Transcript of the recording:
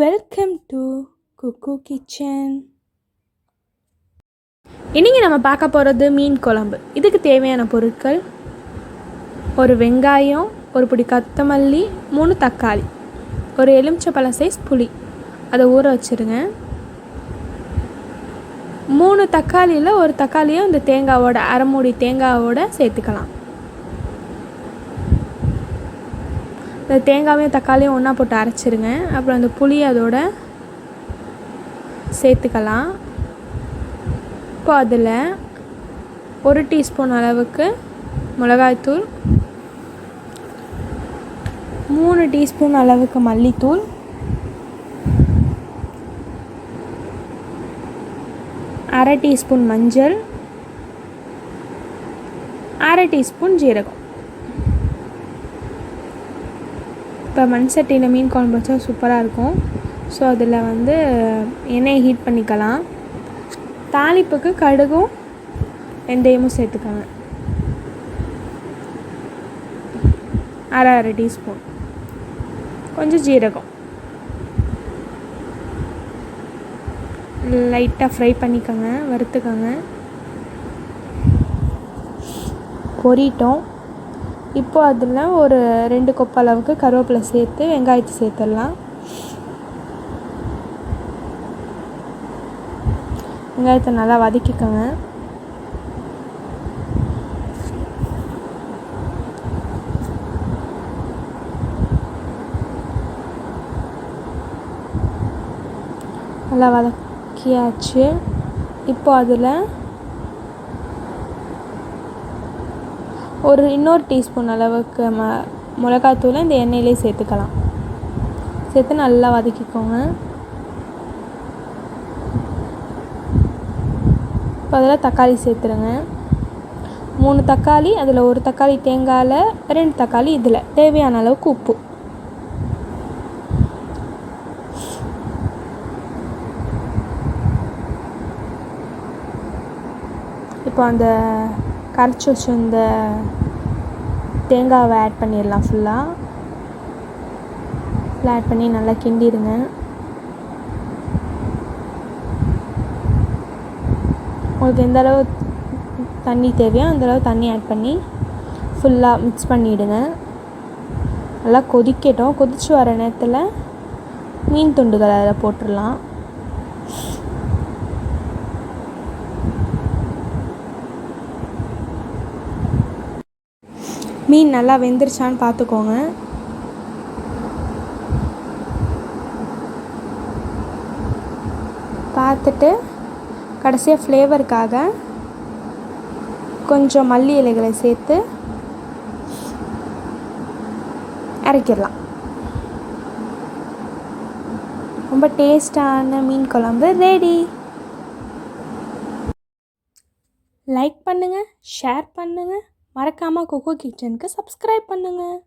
Welcome to cook kitchen. இன்றைக்கி நம்ம பார்க்க போகிறது மீன் குழம்பு. இதுக்கு தேவையான பொருட்கள்: ஒரு வெங்காயம், ஒரு பிடி கொத்தமல்லி, 3 தக்காளி, ஒரு எலுமிச்சப்பழ சைஸ் புளி. அதை ஊற வச்சுருங்க. 3 தக்காளியில் ஒரு தக்காளியை இந்த தேங்காவோட அரை மூடி தேங்காவோட சேர்த்துக்கலாம். இந்த தேங்காவையும் தக்காளியும் ஒன்றா போட்டு அரைச்சிருங்க. அப்புறம் அந்த புளி அதோட சேர்த்துக்கலாம். இப்போ அதில் 1 டீஸ்பூன் அளவுக்கு மிளகாய்த்தூள், 3 டீஸ்பூன் அளவுக்கு மல்லித்தூள், 1/2 டீஸ்பூன் மஞ்சள், 1/2 டீஸ்பூன் ஜீரகம். இப்போ மண் சட்டியில் மீன் குழம்பு வச்சா சூப்பராக இருக்கும். ஸோ அதில் எண்ணெயை ஹீட் பண்ணிக்கலாம். தாளிப்புக்கு கடுகும் வெந்தயமும் சேர்த்துக்கோங்க. 1/2 டீஸ்பூன். கொஞ்சம் ஜீரகம் லைட்டாக ஃப்ரை பண்ணிக்கோங்க, வறுத்துக்கோங்க. பொரிட்டோம். இப்போ அதில் ஒரு 2 கொப்பை அளவுக்கு கருவேப்பிலை சேர்த்து வெங்காயத்தை சேர்த்துடலாம். வெங்காயத்தை நல்லா வதக்கிக்கோங்க. நல்லா வதக்கியாச்சு. இப்போ அதில் இன்னொரு டீஸ்பூன் அளவுக்கு மிளகாத்தூளை இந்த எண்ணெயிலே சேர்த்துக்கலாம். சேர்த்து நல்லா வதக்கிக்கோங்க. இப்போ அதில் தக்காளி சேர்த்துருங்க. 3 தக்காளி, அதில் 1 தக்காளி தேங்காயில், 2 தக்காளி இதில். தேவையான அளவுக்கு உப்பு. இப்போ அந்த கரைச்சி வச்சு இந்த தேங்காவை ஆட் பண்ணிடலாம். ஃபுல்லாக ஆட் பண்ணி நல்லா கிண்டிடுங்க. உங்களுக்கு எந்த அளவு தண்ணி தேவையோ அந்தளவு தண்ணி ஆட் பண்ணி ஃபுல்லாக மிக்ஸ் பண்ணிவிடுங்க. நல்லா கொதிக்கட்டும். கொதித்து வர நேரத்தில் மீன் துண்டுகள் அதில் போட்டுடலாம். மீன் நல்லா வெந்துருச்சான்னு பார்த்துக்கோங்க. பார்த்துட்டு கடைசியாக ஃப்ளேவருக்காக கொஞ்சம் மல்லி இலைகளை சேர்த்து இறக்கிடலாம். ரொம்ப டேஸ்டான மீன் குழம்பு ரெடி. லைக் பண்ணுங்கள், ஷேர் பண்ணுங்கள், மறக்காமல் குக்கு கிச்சனுக்கு சப்ஸ்கிரைப் பண்ணுங்கள்.